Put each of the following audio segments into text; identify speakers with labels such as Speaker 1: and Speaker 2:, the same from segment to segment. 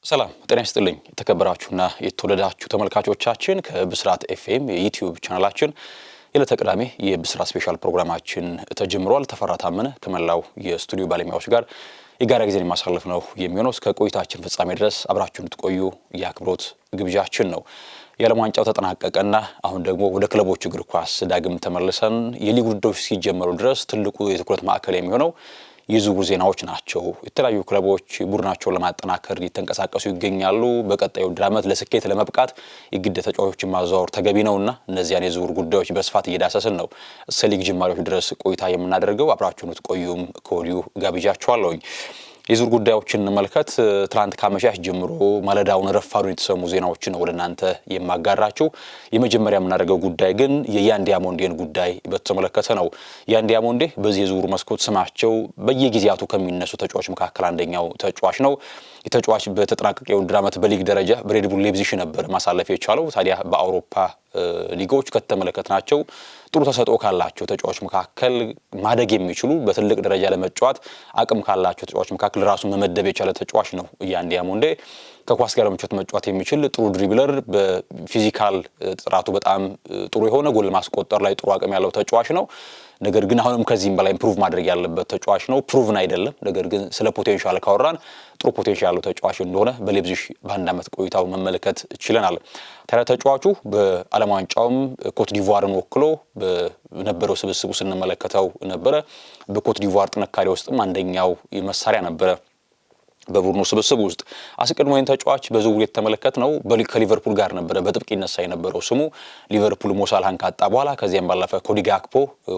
Speaker 1: ሰላም ጤና ይስጥልኝ የተከበራችሁና የተወደዳችሁ ተመልካቾቻችን ከብስራት ኤፍኤም የዩቲዩብ ቻናላችን የዕለተ ቅዳሜ የብስራት ስፔሻል ፕሮግራማችን ተጀምሯል። ተፈራ ታመነ ከመላው የስቱዲዮ ባለሙያዎች ጋር የጋራ ጊዜን ማሳለፍ ነው የሚሆነው። እስከ ቆይታችን ፍጻሜ ድረስ አብራችሁን ትቆዩ የአክብሮት ግብዣችን ነው። የዓለም ዋንጫው ተጠናቀቀና አሁን ደግሞ ወደ ክለቦች እግር ኳስ ዳግም ተመልሰን የሊግ ውድድሮች ሲጀመሩ ድረስ ትልቁ የትኩረት ማዕከል የሚሆነው የዝውውር ዜናዎች ናቸው። የተለያዩ ክለቦች ቡድናቸውን ለማጠናከር እየተንቀሳቀሱ ይገኛሉ። በቀጣዩ ዓመት ለስኬት ለመብቃት የግድ ተጫዋቾችን ማዘዋወር ተገቢ ነውና እነዚያን የዝውውር ጉዳዮች በስፋት እየዳሰስን ነው እስከ ሊግ ጅማሬዎች ድረስ ቆይታ የምናደርገው። አብራችሁን ትቆዩም ከወዲሁ ጋብዣችኋለሁኝ። የዝውውር ጉዳዮችን እንመልከት። ትናንት ካመሻሽ ጀምሮ ማለዳውን ረፋዱን የተሰሙ ዜናዎችን ወደ እናንተ የማጋራችሁ። የመጀመሪያ የምናደርገው ጉዳይ ግን የያን ዲያሞንዴን ጉዳይ በተመለከተ ነው። ያን ዲያሞንዴ በዚህ የዝውውር መስኮት ስማቸው በየጊዜያቱ ከሚነሱ ተጫዋቾች መካከል አንደኛው ተጫዋች ነው። የተጫዋች በተጠናቀቀው የውድድር ዓመት በሊግ ደረጃ በሬድ ቡል ሌፕዚግ ነበር ማሳለፍ የቻለው። ታዲያ በአውሮፓ ሊጎች ከተመለከትናቸው ጥሩ ተሰጥኦ ካላቸው ተጫዋቾች መካከል ማደግ የሚችሉ በትልቅ ደረጃ ለመጫወት አቅም ካላቸው ተጫዋቾች መካከል ራሱን መመደብ የቻለ ተጫዋች ነው ያን ዲያሞንዴ። ከኳስ ጋር ለመጫወት መጫወት የሚችል ጥሩ ድሪብለር፣ በፊዚካል ጥራቱ በጣም ጥሩ የሆነ ጎል ማስቆጠር ላይ ጥሩ አቅም ያለው ተጫዋች ነው። ነገር ግን አሁንም ከዚህም በላይ ኢምፕሩቭ ማድረግ ያለበት ተጫዋች ነው። ፕሩቭን አይደለም፣ ነገር ግን ስለ ፖቴንሻል ካወራን ጥሩ ፖቴንሻል ያለው ተጫዋች እንደሆነ በሌፕዚግ በአንድ ዓመት ቆይታው መመልከት ችለናል። ታዲያ ተጫዋቹ በዓለም ዋንጫውም ኮት ዲቯርን ወክሎ በነበረው ስብስቡ ስንመለከተው ነበረ። በኮት ዲቯር ጥንካሬ ውስጥም አንደኛው መሳሪያ ነበረ በቡድኑ ስብስብ ውስጥ። አስቀድሞ ይህን ተጫዋች በዝውውር የተመለከትነው ከሊቨርፑል ጋር ነበረ በጥብቅ ይነሳ የነበረው ስሙ። ሊቨርፑል ሞሳላህን ካጣ በኋላ ከዚያም ባለፈ ኮዲ ጋክፖ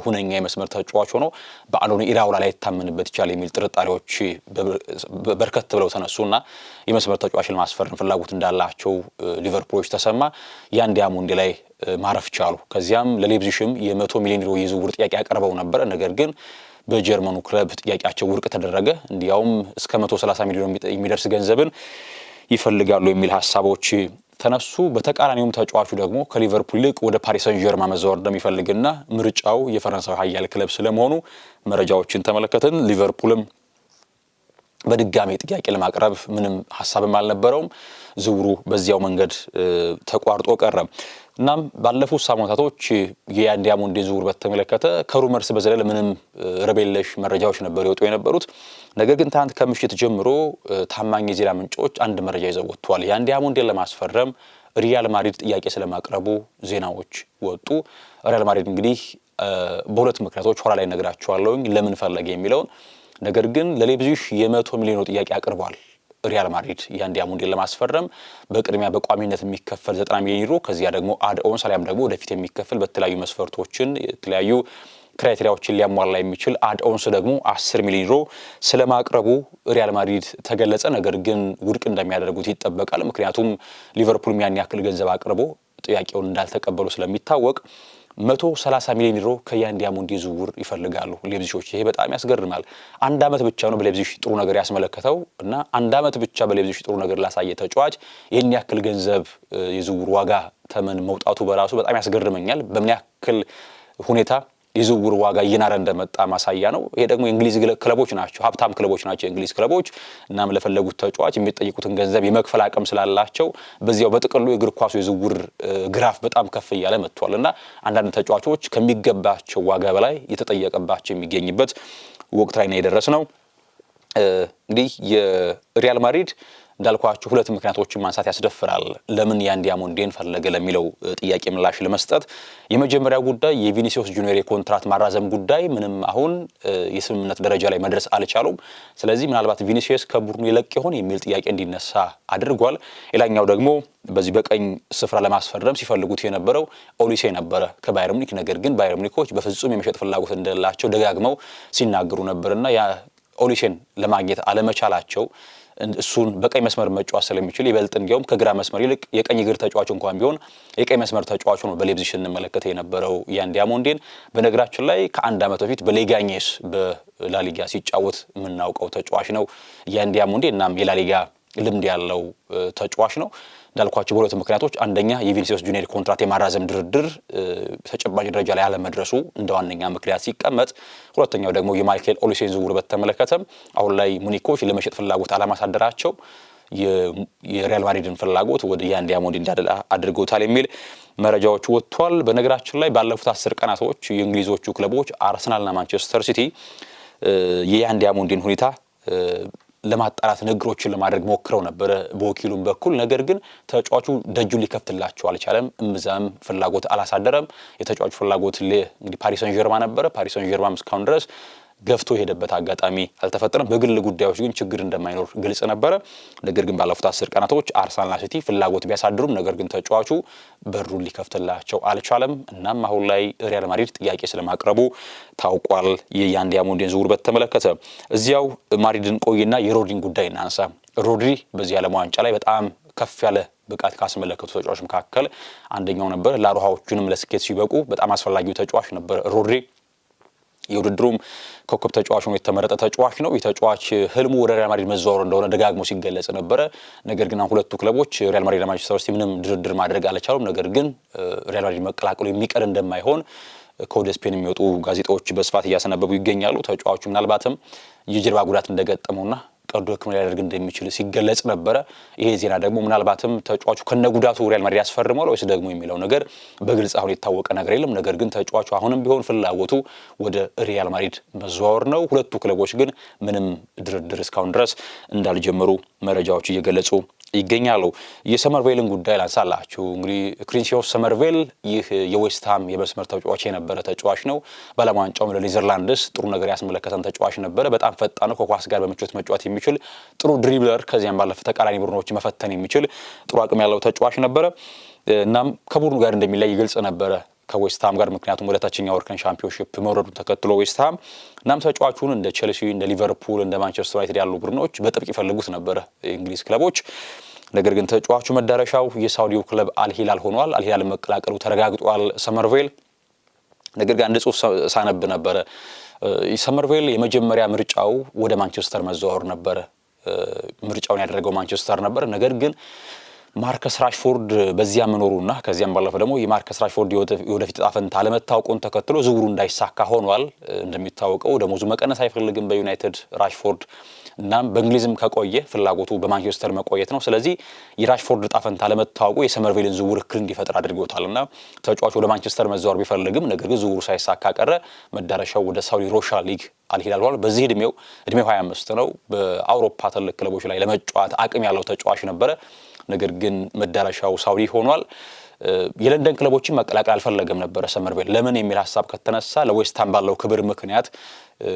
Speaker 1: ሁነኛ የመስመር ተጫዋች ሆኖ በአንዶኒ ኢራኦላ ላይ የታመንበት ይቻል የሚል ጥርጣሬዎች በርከት ብለው ተነሱና የመስመር ተጫዋችን ለማስፈረም ፍላጎት እንዳላቸው ሊቨርፑሎች ተሰማ። ያን ዲያሞንዴ ላይ ማረፍ ቻሉ። ከዚያም ለሌፕዚግም የ100 ሚሊዮን ዩሮ የዝውውር ጥያቄ ያቀርበው ነበረ። ነገር ግን በጀርመኑ ክለብ ጥያቄያቸው ውድቅ ተደረገ። እንዲያውም እስከ 130 ሚሊዮን የሚደርስ ገንዘብን ይፈልጋሉ የሚል ሐሳቦች ተነሱ። በተቃራኒውም ተጫዋቹ ደግሞ ከሊቨርፑል ይልቅ ወደ ፓሪስ ሰን ዠርማን መዛወር እንደሚፈልግና ምርጫው የፈረንሳይ ኃያል ክለብ ስለመሆኑ መረጃዎችን ተመለከትን። ሊቨርፑልም በድጋሚ ጥያቄ ለማቅረብ ምንም ሐሳብም አልነበረውም። ዝውውሩ በዚያው መንገድ ተቋርጦ ቀረ። እናም ባለፉት ሳምንታቶች የያን ዲያሞንዴ ዝውውር በተመለከተ ከሩመርስ በዘለለ ምንም ረቤለሽ መረጃዎች ነበሩ ይወጡ የነበሩት። ነገር ግን ትናንት ከምሽት ጀምሮ ታማኝ የዜና ምንጮች አንድ መረጃ ይዘው ወጥተዋል። ያን ዲያሞንዴን ለማስፈረም ሪያል ማድሪድ ጥያቄ ስለማቅረቡ ዜናዎች ወጡ። ሪያል ማድሪድ እንግዲህ በሁለት ምክንያቶች ኋላ ላይ ነግራቸዋለሁ ለምን ፈለገ የሚለውን። ነገር ግን ለሌፕዚግ የ100 ሚሊዮን ጥያቄ አቅርቧል ሪያል ማድሪድ ያን ዲያሞንዴን ለማስፈረም። በቅድሚያ በቋሚነት የሚከፈል 90 ሚሊዮን ዩሮ፣ ከዚያ ደግሞ አድ ኦንስ አሊያም ደግሞ ወደፊት የሚከፈል በተለያዩ መስፈርቶችን የተለያዩ ክራይቴሪያዎችን ሊያሟላ የሚችል አድ ኦንስ ደግሞ 10 ሚሊዮን ዩሮ ስለማቅረቡ ሪያል ማድሪድ ተገለጸ። ነገር ግን ውድቅ እንደሚያደርጉት ይጠበቃል። ምክንያቱም ሊቨርፑል ያን ያክል ገንዘብ አቅርቦ ጥያቄውን እንዳልተቀበሉ ስለሚታወቅ 130 ሚሊዮን ዩሮ ከያን ዲያሞንዴ ዝውውር ይፈልጋሉ ሌፕዚጎች። ይሄ በጣም ያስገርማል። አንድ ዓመት ብቻ ነው በሌፕዚግ ጥሩ ነገር ያስመለከተው እና አንድ ዓመት ብቻ በሌፕዚግ ጥሩ ነገር ላሳየ ተጫዋች ይህን ያክል ገንዘብ የዝውውር ዋጋ ተመን መውጣቱ በራሱ በጣም ያስገርመኛል። በምን ያክል ሁኔታ የዝውውር ዋጋ እየናረ እንደመጣ ማሳያ ነው። ይሄ ደግሞ የእንግሊዝ ክለቦች ናቸው፣ ሀብታም ክለቦች ናቸው የእንግሊዝ ክለቦች። እናም ለፈለጉት ተጫዋች የሚጠይቁትን ገንዘብ የመክፈል አቅም ስላላቸው በዚያው በጥቅሉ የእግር ኳሱ የዝውውር ግራፍ በጣም ከፍ እያለ መጥቷልና አንዳንድ ተጫዋቾች ከሚገባቸው ዋጋ በላይ የተጠየቀባቸው የሚገኝበት ወቅት ላይ ነው የደረስነው። እንግዲህ የሪያል ማድሪድ እንዳልኳችሁ ሁለት ምክንያቶችን ማንሳት ያስደፍራል ለምን ያን ዲያሞንዴን ፈለገ ለሚለው ጥያቄ ምላሽ ለመስጠት። የመጀመሪያው ጉዳይ የቪኒሲዮስ ጁኒየር የኮንትራት ማራዘም ጉዳይ ምንም አሁን የስምምነት ደረጃ ላይ መድረስ አልቻሉም። ስለዚህ ምናልባት ቪኒሲዮስ ከቡድኑ ይለቅ ይሆን የሚል ጥያቄ እንዲነሳ አድርጓል። ሌላኛው ደግሞ በዚህ በቀኝ ስፍራ ለማስፈረም ሲፈልጉት የነበረው ኦሊሴ ነበረ ከባየር ሙኒክ። ነገር ግን ባየር ሙኒኮች በፍጹም የመሸጥ ፍላጎት እንደሌላቸው ደጋግመው ሲናገሩ ነበርና ያ ኦሊሴን ለማግኘት አለመቻላቸው እሱን በቀኝ መስመር መጫወት ስለሚችል ይበልጥ እንዲያውም ከግራ መስመር ይልቅ የቀኝ እግር ተጫዋች እንኳን ቢሆን የቀኝ መስመር ተጫዋች ነው በሌፕዚግ እንመለከተ የነበረው ያን ዲያሞንዴን። በነገራችን ላይ ከአንድ ዓመት በፊት በሌጋኔስ በላሊጋ ሲጫወት የምናውቀው ተጫዋች ነው ያን ዲያሞንዴ። እናም የላሊጋ ልምድ ያለው ተጫዋች ነው። እንዳልኳቸው በሁለት ምክንያቶች፣ አንደኛ የቪኒሲዮስ ጁኒየር ኮንትራት የማራዘም ድርድር ተጨባጭ ደረጃ ላይ ያለመድረሱ እንደ ዋነኛ ምክንያት ሲቀመጥ፣ ሁለተኛው ደግሞ የማይኬል ኦሊሴን ዝውውር በተመለከተ አሁን ላይ ሙኒኮች ለመሸጥ ፍላጎት አለማሳደራቸው የሪያል ማድሪድን ፍላጎት ወደ ያን ዲያሞንድ እንዲያደላ አድርጎታል የሚል መረጃዎች ወጥቷል። በነገራችን ላይ ባለፉት 10 ቀናቶች የእንግሊዞቹ ክለቦች አርሰናልና ማንቸስተር ሲቲ የያን ዲያሞንድን ሁኔታ ለማጣራት ንግግሮችን ለማድረግ ሞክረው ነበር በወኪሉም በኩል። ነገር ግን ተጫዋቹ ደጁን ሊከፍትላቸው አልቻለም። እምብዛም ፍላጎት አላሳደረም። የተጫዋቹ ፍላጎት እንግዲህ ፓሪስ ሰን ዠርማን ነበረ። ፓሪስ ሰን ዠርማን እስካሁን ድረስ ገፍቶ የሄደበት አጋጣሚ አልተፈጠረም። በግል ጉዳዮች ግን ችግር እንደማይኖር ግልጽ ነበረ። ነገር ግን ባለፉት 10 ቀናቶች አርሰናልና ሲቲ ፍላጎት ቢያሳድሩም ነገር ግን ተጫዋቹ በሩን ሊከፍትላቸው አልቻለም። እናም አሁን ላይ ሪያል ማድሪድ ጥያቄ ስለማቅረቡ ታውቋል። የያን ዲያሞንድን ዝውውር በተመለከተ እዚያው ማድሪድን ቆይና የሮድሪን ጉዳይ እናንሳ። ሮድሪ በዚህ ዓለም ዋንጫ ላይ በጣም ከፍ ያለ ብቃት ካስመለከቱ ተጫዋቾች መካከል አንደኛው ነበር። ላሮሃዎቹንም ለስኬት ሲበቁ በጣም አስፈላጊው ተጫዋች ነበር ሮድሪ። የውድድሩም ኮከብ ተጫዋች ሆኖ የተመረጠ ተጫዋች ነው። የተጫዋች ህልሙ ወደ ሪያል ማድሪድ መዘዋወር እንደሆነ ደጋግሞ ሲገለጽ ነበረ። ነገር ግን ሁለቱ ክለቦች ሪያል ማድሪድ እና ማንቸስተር ሲቲ ምንም ድርድር ማድረግ አልቻሉም። ነገር ግን ሪያል ማድሪድ መቀላቀሉ የሚቀር እንደማይሆን ከወደ ስፔን የሚወጡ ጋዜጣዎች በስፋት እያሰነበቡ ይገኛሉ። ተጫዋቹ ምናልባትም የጀርባ ጉዳት እንደገጠመውና ቀዶ ሕክምና ሊያደርግ እንደሚችል ሲገለጽ ነበረ። ይሄ ዜና ደግሞ ምናልባትም ተጫዋቹ ከነጉዳቱ ሪያል ማድሪድ ያስፈርመዋል ወይስ ደግሞ የሚለው ነገር በግልጽ አሁን የታወቀ ነገር የለም። ነገር ግን ተጫዋቹ አሁንም ቢሆን ፍላጎቱ ወደ ሪያል ማድሪድ መዘዋወር ነው። ሁለቱ ክለቦች ግን ምንም ድርድር እስካሁን ድረስ እንዳልጀመሩ መረጃዎች እየገለጹ ይገኛሉ። የሰመርቬልን ጉዳይ ላንሳላችሁ። እንግዲህ ክሪንሲዮስ ሰመርቬል ይህ የዌስትሃም የመስመር ተጫዋች የነበረ ተጫዋች ነው። በዓለም ዋንጫው ለኔዘርላንድስ ጥሩ ነገር ያስመለከተን ተጫዋች ነበረ። በጣም ፈጣን ነው። ከኳስ ጋር በምቾት መጫወት የሚችል ጥሩ ድሪብለር፣ ከዚያም ባለፈ ተቃራኒ ቡድኖች መፈተን የሚችል ጥሩ አቅም ያለው ተጫዋች ነበረ። እናም ከቡድኑ ጋር እንደሚለይ ግልጽ ነበረ ከዌስትሃም ጋር፣ ምክንያቱም ወደ ታችኛው እርከን ሻምፒዮንሺፕ መውረዱን ተከትሎ ዌስትሃም። እናም ተጫዋቹን እንደ ቼልሲ፣ እንደ ሊቨርፑል፣ እንደ ማንቸስተር ዩናይትድ ያሉ ቡድኖች በጥብቅ ይፈልጉት ነበረ የእንግሊዝ ክለቦች። ነገር ግን ተጫዋቹ መዳረሻው የሳውዲው ክለብ አልሂላል ሆኗል። አልሂላል መቀላቀሉ ተረጋግጧል ሰመርቬል። ነገር ግን አንድ ጽሑፍ ሳነብ ነበረ ሰመርቬል የመጀመሪያ ምርጫው ወደ ማንቸስተር መዘዋወር ነበረ። ምርጫውን ያደረገው ማንቸስተር ነበር። ነገር ግን ማርከስ ራሽፎርድ በዚያ መኖሩና ከዚያም ባለፈ ደግሞ የማርከስ ራሽፎርድ የወደፊት ዕጣ ፈንታ አለመታወቁን ተከትሎ ዝውውሩ እንዳይሳካ ሆኗል። እንደሚታወቀው ደሞዙ መቀነስ አይፈልግም በዩናይትድ ራሽፎርድ። እናም በእንግሊዝም ከቆየ ፍላጎቱ በማንቸስተር መቆየት ነው። ስለዚህ የራሽፎርድ ዕጣ ፈንታ አለመታወቁ የሰመርቬልን ዝውውር እክል እንዲፈጥር አድርጎታልና ተጫዋቹ ወደ ማንቸስተር መዘዋወር ቢፈልግም ነገር ግን ዝውውሩ ሳይሳካ ቀረ። መዳረሻው ወደ ሳውዲ ሮሻ ሊግ አልሂላል ሆኗል። በዚህ እድሜው 25 ነው። በአውሮፓ ትልቅ ክለቦች ላይ ለመጫወት አቅም ያለው ተጫዋች ነበረ። ነገር ግን መዳረሻው ሳውዲ ሆኗል። የለንደን ክለቦችን መቀላቀል አልፈለገም ነበረ ሰመርቬል። ለምን የሚል ሀሳብ ከተነሳ ለዌስትሃም ባለው ክብር ምክንያት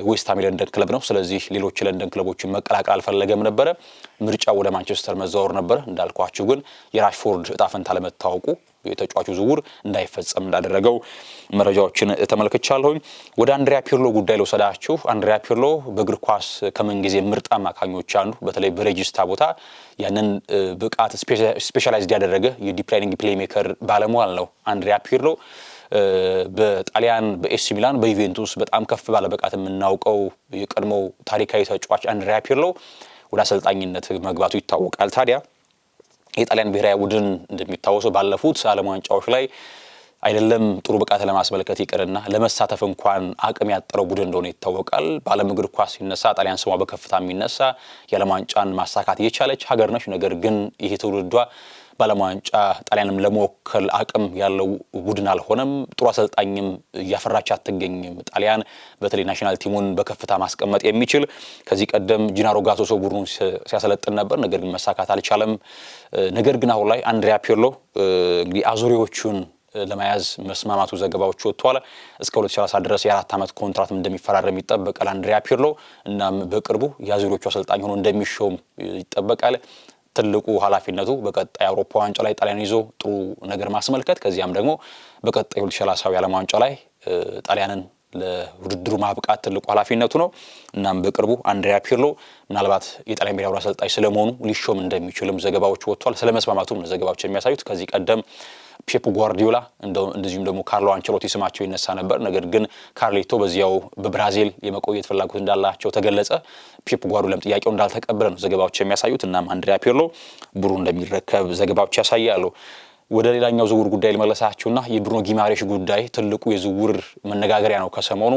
Speaker 1: ዌስትሃም የለንደን ክለብ ነው። ስለዚህ ሌሎች የለንደን ክለቦችን መቀላቀል አልፈለገም ነበረ። ምርጫው ወደ ማንቸስተር መዘዋወር ነበረ። እንዳልኳችሁ ግን የራሽፎርድ ዕጣ ፈንታ ለመታወቁ የተጫዋቹ ዝውውር እንዳይፈጸም እንዳደረገው መረጃዎችን ተመልክቻለሁኝ። ወደ አንድሪያ ፒርሎ ጉዳይ ልወሰዳችሁ። አንድሪያ ፒርሎ በእግር ኳስ ከምንጊዜ ምርጥ አማካኞች አንዱ፣ በተለይ በሬጂስታ ቦታ ያንን ብቃት ስፔሻላይዝድ ያደረገ የዲፕ ላይኒንግ ፕሌይሜከር ባለሟል ነው አንድሪያ ፒርሎ። በጣሊያን በኤሲ ሚላን በዩቬንቱስ በጣም ከፍ ባለ ብቃት የምናውቀው የቀድሞው ታሪካዊ ተጫዋች አንድሪያ ፒርሎ ወደ አሰልጣኝነት መግባቱ ይታወቃል። ታዲያ የጣሊያን ብሔራዊ ቡድን እንደሚታወሰው ባለፉት ዓለም ዋንጫዎች ላይ አይደለም ጥሩ ብቃት ለማስመልከት ይቅርና ለመሳተፍ እንኳን አቅም ያጠረው ቡድን እንደሆነ ይታወቃል። በዓለም እግር ኳስ ሲነሳ ጣሊያን ስሟ በከፍታ የሚነሳ የዓለም ዋንጫን ማሳካት የቻለች ሀገር ነች። ነገር ግን ይሄ ትውልዷ በዓለም ዋንጫ ጣሊያንም ለመወከል አቅም ያለው ቡድን አልሆነም። ጥሩ አሰልጣኝም እያፈራች አትገኝም። ጣሊያን በተለይ ናሽናል ቲሙን በከፍታ ማስቀመጥ የሚችል ከዚህ ቀደም ጂናሮ ጋቶሶ ቡድኑን ሲያሰለጥን ነበር። ነገር ግን መሳካት አልቻለም። ነገር ግን አሁን ላይ አንድሪያ ፒርሎ እንግዲህ አዙሪዎቹን ለመያዝ መስማማቱ ዘገባዎች ወጥቷል። እስከ 2030 ድረስ የ4 ዓመት ኮንትራትም እንደሚፈራረም ይጠበቃል አንድሪያ ፒርሎ። እናም በቅርቡ የአዙሪዎቹ አሰልጣኝ ሆኖ እንደሚሾም ይጠበቃል። ትልቁ ኃላፊነቱ በቀጣይ አውሮፓ ዋንጫ ላይ ጣሊያን ይዞ ጥሩ ነገር ማስመልከት፣ ከዚያም ደግሞ በቀጣይ 2030 የዓለም ዋንጫ ላይ ጣሊያንን ለውድድሩ ማብቃት ትልቁ ኃላፊነቱ ነው። እናም በቅርቡ አንድሪያ ፒርሎ ምናልባት የጣሊያን ብሔራዊ አሰልጣኝ ስለመሆኑ ሊሾም እንደሚችልም ዘገባዎች ወጥቷል። ስለመስማማቱም ዘገባዎች የሚያሳዩት ከዚህ ቀደም ፔፕ ጓርዲዮላ እንደዚሁም ደግሞ ካርሎ አንቸሎቲ ስማቸው ይነሳ ነበር። ነገር ግን ካርሌቶ በዚያው በብራዚል የመቆየት ፍላጎት እንዳላቸው ተገለጸ። ፔፕ ጓርዲዮላም ጥያቄው እንዳልተቀበለ ነው ዘገባዎች የሚያሳዩት። እናም አንድሪያ ፒርሎ ቡድኑ እንደሚረከብ ዘገባዎች ያሳያሉ። ወደ ሌላኛው ዝውውር ጉዳይ ልመለሳችሁና የብሩኖ ጊማሬሽ ጉዳይ ትልቁ የዝውውር መነጋገሪያ ነው። ከሰሞኑ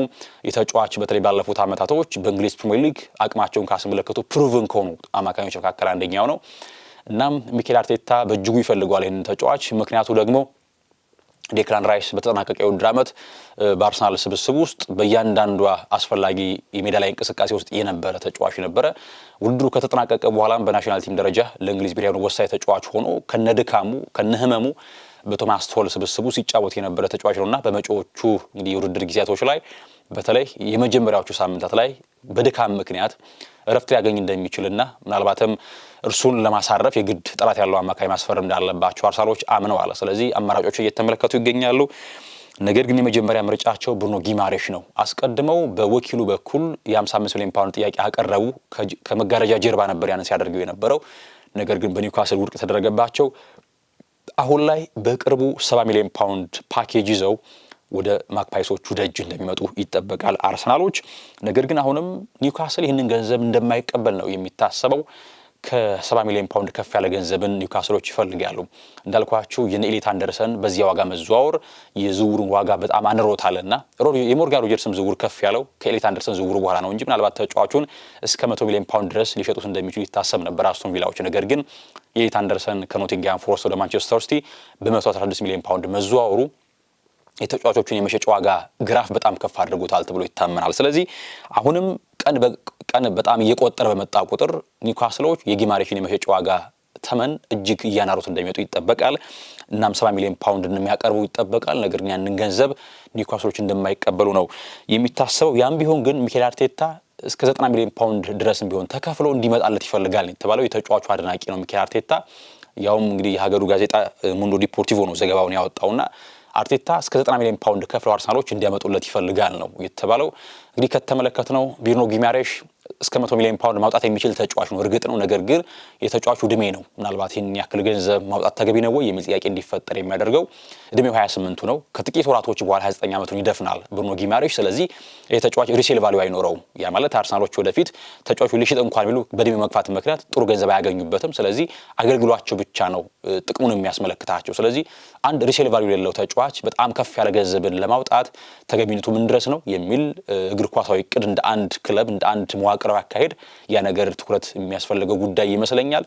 Speaker 1: የተጫዋች በተለይ ባለፉት ዓመታቶች በእንግሊዝ ፕሪሚየር ሊግ አቅማቸውን ካስመለከቱ ፕሩቭን ከሆኑ አማካኞች መካከል አንደኛው ነው። እናም ሚኬል አርቴታ በእጅጉ ይፈልጓል ይህንን ተጫዋች። ምክንያቱ ደግሞ ዴክላን ራይስ በተጠናቀቀው የውድድር ዓመት በአርሰናል ስብስብ ውስጥ በእያንዳንዱ አስፈላጊ የሜዳ ላይ እንቅስቃሴ ውስጥ የነበረ ተጫዋች ነበረ። ውድድሩ ከተጠናቀቀ በኋላም በናሽናል ቲም ደረጃ ለእንግሊዝ ብሔራዊ ወሳኝ ተጫዋች ሆኖ ከነድካሙ ከነህመሙ በቶማስ ቱኸል ስብስቡ ሲጫወት የነበረ ተጫዋች ነውና በመጪዎቹ እንግዲህ የውድድር ጊዜያቶች ላይ በተለይ የመጀመሪያዎቹ ሳምንታት ላይ በድካም ምክንያት እረፍት ሊያገኝ እንደሚችልና ምናልባትም እርሱን ለማሳረፍ የግድ ጥራት ያለው አማካይ ማስፈረም እንዳለባቸው አርሰናሎች አምነዋል። ስለዚህ አማራጮች እየተመለከቱ ይገኛሉ። ነገር ግን የመጀመሪያ ምርጫቸው ብሩኖ ጊማሬሽ ነው። አስቀድመው በወኪሉ በኩል የ55 ሚሊዮን ፓውንድ ጥያቄ አቀረቡ። ከመጋረጃ ጀርባ ነበር ያንን ሲያደርገው የነበረው። ነገር ግን በኒውካስል ውድቅ ተደረገባቸው። አሁን ላይ በቅርቡ 70 ሚሊዮን ፓውንድ ፓኬጅ ይዘው ወደ ማክፓይሶቹ ደጅ እንደሚመጡ ይጠበቃል አርሰናሎች። ነገር ግን አሁንም ኒውካስል ይህንን ገንዘብ እንደማይቀበል ነው የሚታሰበው። ከ70 ሚሊዮን ፓውንድ ከፍ ያለ ገንዘብን ኒውካስሎች ይፈልጋሉ። እንዳልኳችሁ የኤሊት አንደርሰን በዚያ ዋጋ መዘዋወር የዝውውሩን ዋጋ በጣም አንሮታልና የሞርጋን ሮጀርስም ዝውውር ከፍ ያለው ከኤሊት አንደርሰን ዝውውሩ በኋላ ነው እንጂ ምናልባት ተጫዋቹን እስከ 100 ሚሊዮን ፓውንድ ድረስ ሊሸጡት እንደሚችሉ ይታሰብ ነበር አስቶን ቪላዎች። ነገር ግን ኤሊት አንደርሰን ከኖቲንግሃም ፎረስት ወደ ማንቸስተር ሲቲ በ116 ሚሊዮን ፓውንድ መዘዋወሩ የተጫዋቾቹን የመሸጫ ዋጋ ግራፍ በጣም ከፍ አድርጎታል ተብሎ ይታመናል። ስለዚህ አሁንም ቀን በጣም እየቆጠረ በመጣ ቁጥር ኒውካስሎች የጊማሬሽን የመሸጫ ዋጋ ተመን እጅግ እያናሩት እንደሚመጡ ይጠበቃል። እናም 70 ሚሊዮን ፓውንድ እንደሚያቀርቡ ይጠበቃል። ነገር ግን ያንን ገንዘብ ኒውካስሎች እንደማይቀበሉ ነው የሚታሰበው። ያም ቢሆን ግን ሚኬል አርቴታ እስከ 90 ሚሊዮን ፓውንድ ድረስም ቢሆን ተከፍሎ እንዲመጣለት ይፈልጋል የተባለው የተጫዋቹ አድናቂ ነው ሚኬል አርቴታ። ያውም እንግዲህ የሀገሩ ጋዜጣ ሙንዶ ዲፖርቲቮ ነው ዘገባውን ያወጣውና አርቴታ እስከ 90 ሚሊዮን ፓውንድ ከፍለው አርሰናሎች እንዲያመጡለት ይፈልጋል ነው የተባለው። እንግዲህ ከተመለከትነው ብሩኖ ጊማሬሽ እስከ 100 ሚሊዮን ፓውንድ ማውጣት የሚችል ተጫዋች ነው እርግጥ ነው። ነገር ግን የተጫዋቹ እድሜ ነው ምናልባት ይህን ያክል ገንዘብ ማውጣት ተገቢ ነው ወይ የሚል ጥያቄ እንዲፈጠር የሚያደርገው። እድሜው 28 ነው። ከጥቂት ወራቶች በኋላ 29 ዓመቱን ይደፍናል ብሩኖ ጊማሬሽ። ስለዚህ የተጫዋች ሪሴል ቫልዩ አይኖረውም። ያ ማለት አርሰናሎች ወደፊት ተጫዋቹ ሊሽጥ እንኳን ቢሉ በእድሜ መግፋት ምክንያት ጥሩ ገንዘብ አያገኙበትም። ስለዚህ አገልግሏቸው ብቻ ነው ጥቅሙን የሚያስመለክታቸው። ስለዚህ አንድ ሪሴል ቫልዩ የሌለው ተጫዋች በጣም ከፍ ያለ ገንዘብን ለማውጣት ተገቢነቱ ምን ድረስ ነው የሚል እግር ኳሳዊ እቅድ እንደ አንድ ክለብ እንደ አንድ መዋቅራዊ አካሄድ ያ ነገር ትኩረት የሚያስፈልገው ጉዳይ ይመስለኛል።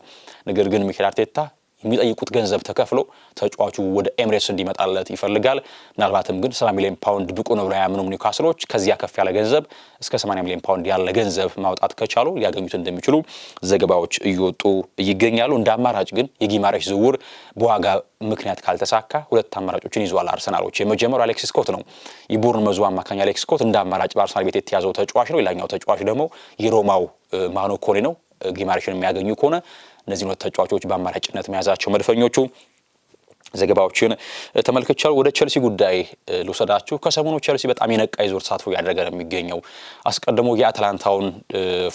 Speaker 1: ነገር ግን ሚኬል አርቴታ የሚጠይቁት ገንዘብ ተከፍሎ ተጫዋቹ ወደ ኤምሬትስ እንዲመጣለት ይፈልጋል። ምናልባትም ግን 70 ሚሊዮን ፓውንድ ብቁ ነው ብለው ያምኑም ኒውካስሎች ከዚያ ከፍ ያለ ገንዘብ እስከ 80 ሚሊዮን ፓውንድ ያለ ገንዘብ ማውጣት ከቻሉ ሊያገኙት እንደሚችሉ ዘገባዎች እየወጡ ይገኛሉ። እንደ አማራጭ ግን የጊማሬሽ ዝውውር በዋጋ ምክንያት ካልተሳካ ሁለት አማራጮችን ይዟል አርሰናሎች። የመጀመሪያው አሌክስ ስኮት ነው። የቦርንመዙ አማካኝ አሌክስ ስኮት እንደ አማራጭ በአርሰናል ቤት የተያዘው ተጫዋች ነው። ሌላኛው ተጫዋች ደግሞ የሮማው ማኖ ኮኔ ነው። ጊማሬሽን የሚያገኙ ከሆነ እነዚህ ሁለት ተጫዋቾች በአማራጭነት መያዛቸው መድፈኞቹ ዘገባዎችን ተመልክቻለሁ። ወደ ቸልሲ ጉዳይ ልውሰዳችሁ። ከሰሞኑ ቸልሲ በጣም የነቃ ይዞር ተሳትፎ ያደረገ ነው የሚገኘው። አስቀድሞ የአትላንታውን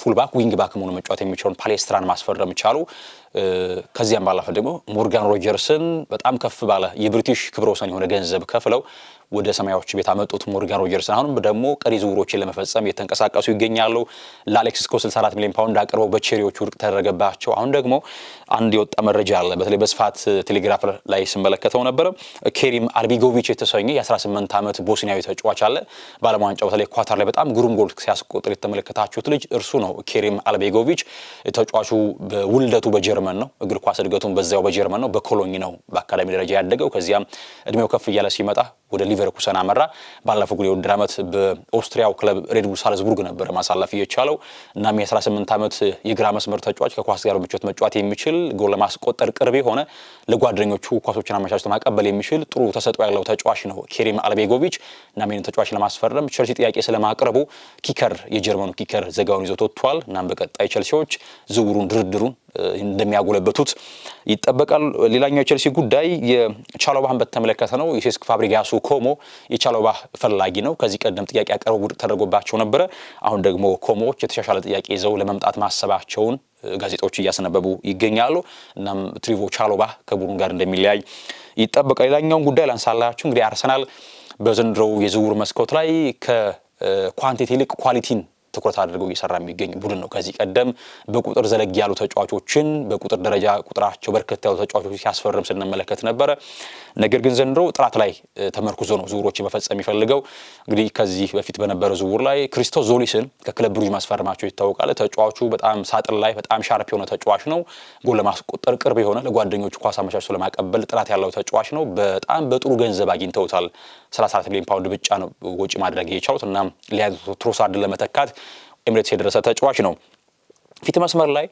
Speaker 1: ፉልባክ ዊንግ ባክ መሆኑ መጫወት የሚችለውን ፓሌስትራን ማስፈረም ቻሉ። ከዚያም ባለፈ ደግሞ ሞርጋን ሮጀርስን በጣም ከፍ ባለ የብሪቲሽ ክብረ ወሰን የሆነ ገንዘብ ከፍለው ወደ ሰማያዊዎች ቤት አመጡት ሞርጋን ሮጀርስን። አሁንም ደግሞ ቀሪ ዝውውሮችን ለመፈጸም የተንቀሳቀሱ ይገኛሉ። ለአሌክስ ስኮት 64 ሚሊዮን ፓውንድ አቅርበው በቼሪዎቹ ውድቅ ተደረገባቸው። አሁን ደግሞ አንድ የወጣ መረጃ አለ። በተለይ በስፋት ቴሌግራፍ ላይ ስመለከተው ነበር። ኬሪም አልቢጎቪች የተሰኘ የ18 ዓመት ቦስኒያዊ ተጫዋች አለ። በዓለም ዋንጫው በተለይ ኳታር ላይ በጣም ግሩም ጎል ሲያስቆጥር የተመለከታችሁት ልጅ እርሱ ነው። ኬሪም አልቢጎቪች ተጫዋቹ በውልደቱ በጀርመን ነው። እግር ኳስ እድገቱን በዛው በጀርመን ነው። በኮሎኝ ነው በአካዳሚ ደረጃ ያደገው። ከዚያም እድሜው ከፍ እያለ ሲመጣ ወደ ሊቨርኩሰን አመራ። ባለፈው የውድድር ዓመት በኦስትሪያው ክለብ ሬድ ቡል ሳልዝቡርግ ነበር ማሳለፍ የቻለው። እናም የ18 ዓመት የግራ መስመር ተጫዋች ከኳስ ጋር በምቾት መጫወት የሚችል ጎል ለማስቆጠር ቅርብ የሆነ ለጓደኞቹ ኳሶችን አመቻችቶ ማቀበል የሚችል ጥሩ ተሰጥኦ ያለው ተጫዋች ነው ኬሪም አልቤጎቪች። እናም ይህን ተጫዋች ለማስፈረም ቸልሲ ጥያቄ ስለማቅረቡ ኪከር የጀርመኑ ኪከር ዘጋውን ይዞት ወጥቷል። እናም በቀጣይ ቸልሲዎች ዝውውሩን ድርድሩን እንደሚያጎለበቱት ይጠበቃል። ሌላኛው የቸልሲ ጉዳይ የቻሎባህን በተመለከተ ነው። የሴስክ ፋብሪጋሱ ኮሞ የቻሎባህ ፈላጊ ነው። ከዚህ ቀደም ጥያቄ ያቀረቡ ውድቅ ተደርጎባቸው ነበረ። አሁን ደግሞ ኮሞዎች የተሻሻለ ጥያቄ ይዘው ለመምጣት ማሰባቸውን ጋዜጦች እያስነበቡ ይገኛሉ። እናም ትሪቮ ቻሎባህ ከቡድኑ ጋር እንደሚለያይ ይጠበቃል። ሌላኛውን ጉዳይ ላንሳላችሁ። እንግዲህ አርሰናል በዘንድሮው የዝውውር መስኮት ላይ ከኳንቲቲ ይልቅ ኳሊቲን ትኩረት አድርገው እየሰራ የሚገኝ ቡድን ነው። ከዚህ ቀደም በቁጥር ዘለግ ያሉ ተጫዋቾችን በቁጥር ደረጃ ቁጥራቸው በርከት ያሉ ተጫዋቾች ሲያስፈርም ስንመለከት ነበር። ነገር ግን ዘንድሮ ጥራት ላይ ተመርኩዞ ነው ዝውውሮች መፈጸም ይፈልገው። እንግዲህ ከዚህ በፊት በነበረው ዝውውር ላይ ክሪስቶስ ዞሊስን ከክለብ ብሩጅ ማስፈረማቸው ይታወቃል። ተጫዋቹ በጣም ሳጥን ላይ በጣም ሻርፕ የሆነ ተጫዋች ነው። ጎል ለማስቆጠር ቅርብ የሆነ ለጓደኞቹ ኳስ አመቻችቶ ለማቀበል ጥራት ያለው ተጫዋች ነው። በጣም በጥሩ ገንዘብ አግኝተውታል። 34 ሚሊዮን ፓውንድ ብቻ ነው ወጪ ማድረግ የቻሉት እና ሊያንድሮ ትሮሳርድን ለመተካት ኤምሬትስ የደረሰ ተጫዋች ነው። ፊት መስመር ላይ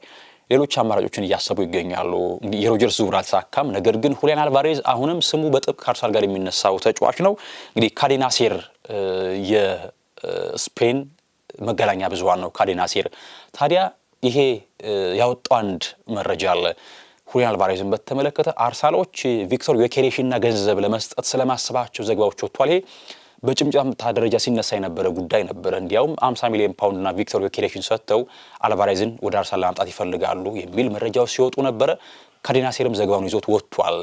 Speaker 1: ሌሎች አማራጮችን እያሰቡ ይገኛሉ። እንግዲህ የሮጀርስ ዝውውር አልተሳካም። ነገር ግን ሁሊያን አልቫሬዝ አሁንም ስሙ በጥብቅ ከአርሰናል ጋር የሚነሳው ተጫዋች ነው። እንግዲህ ካዴና ሴር የስፔን መገናኛ ብዙሃን ነው ካዴና ሴር። ታዲያ ይሄ ያወጣው አንድ መረጃ አለ። ሁሊያን አልቫሬዝን በተመለከተ አርሰናሎች ቪክቶር ዮኬሬሽና ገንዘብ ለመስጠት ስለማሰባቸው ዘገባዎች ወጥቷል። ይሄ በጭምጫምታ ደረጃ ሲነሳ የነበረ ጉዳይ ነበር። እንዲያውም 50 ሚሊዮን ፓውንድ እና ቪክቶር ዮኬሬሽን ሰጥተው አልቫሬዝን ወደ አርሰናል ለማምጣት ይፈልጋሉ የሚል መረጃዎች ሲወጡ ነበር። ካዴና ሴርም ዘገባውን ይዞት ወጥቷል።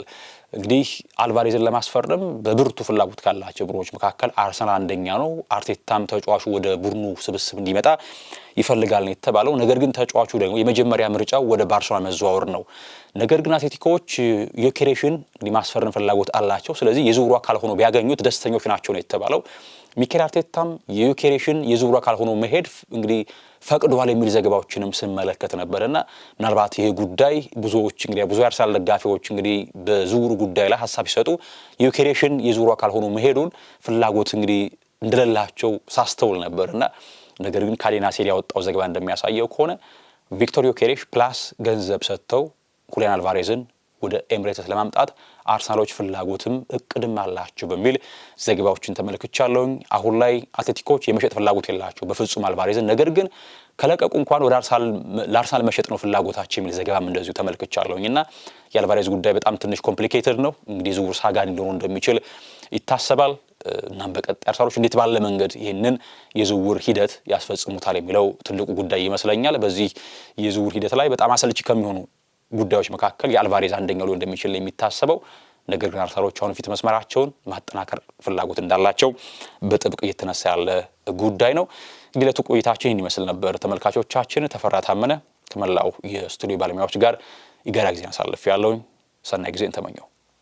Speaker 1: እንግዲህ አልቫሬዝን ለማስፈረም በብርቱ ፍላጎት ካላቸው ቡድኖች መካከል አርሰናል አንደኛ ነው። አርቴታም ተጫዋቹ ወደ ቡድኑ ስብስብ እንዲመጣ ይፈልጋል ነው የተባለው። ነገር ግን ተጫዋቹ ደግሞ የመጀመሪያ ምርጫው ወደ ባርሴሎና መዘዋወር ነው። ነገር ግን አትሌቲኮዎች ዮኬሬሽን ማስፈረም ፍላጎት አላቸው። ስለዚህ የዝውውሩ አካል ሆኖ ቢያገኙት ደስተኞች ናቸው ነው የተባለው። ሚኬል አርቴታም የዮኬሬሽን የዝውውሩ አካል ሆኖ መሄድ እንግዲህ ፈቅዷል የሚል ዘገባዎችንም ስንመለከት ነበርና ምናልባት ይሄ ጉዳይ ብዙዎች እንግዲህ ብዙ የአርሰናል ደጋፊዎች እንግዲህ በዝውውሩ ጉዳይ ላይ ሀሳብ ሲሰጡ የዮኬሬሽን የዝውውሩ አካል ሆኖ መሄዱን ፍላጎት እንግዲህ እንደሌላቸው ሳስተውል ነበርና ነገር ግን ካዴና ሴር ያወጣው ዘገባ እንደሚያሳየው ከሆነ ቪክቶር ዮኬሬሽ ፕላስ ገንዘብ ሰጥተው ሁሊያን አልቫሬዝን ወደ ኤምሬትስ ለማምጣት አርሰናሎች ፍላጎትም እቅድም አላቸው በሚል ዘገባዎችን ተመልክቻለሁኝ። አሁን ላይ አትሌቲኮች የመሸጥ ፍላጎት የላቸው በፍጹም አልቫሬዝን። ነገር ግን ከለቀቁ እንኳን ወደ ለአርሰናል መሸጥ ነው ፍላጎታቸው የሚል ዘገባም እንደዚሁ ተመልክቻለሁኝና የአልቫሬዝ ጉዳይ በጣም ትንሽ ኮምፕሊኬትድ ነው። እንግዲህ ዝውውር ሳጋን ሊሆን እንደሚችል ይታሰባል። እናም በቀጣይ አርሰናሎች እንዴት ባለ መንገድ ይህንን የዝውውር ሂደት ያስፈጽሙታል የሚለው ትልቁ ጉዳይ ይመስለኛል። በዚህ የዝውውር ሂደት ላይ በጣም አሰልቺ ከሚሆኑ ጉዳዮች መካከል የአልቫሬዝ አንደኛው ሊሆን እንደሚችል የሚታሰበው። ነገር ግን አርሰናሎች አሁን ፊት መስመራቸውን ማጠናከር ፍላጎት እንዳላቸው በጥብቅ እየተነሳ ያለ ጉዳይ ነው። እንግዲህ ለቱ ቆይታችን ይመስል ነበር። ተመልካቾቻችን ተፈራ ታመነ ከመላው የስቱዲዮ ባለሙያዎች ጋር ይገራ ጊዜ አሳልፍ ያለውኝ ሰናይ ጊዜን ተመኘው።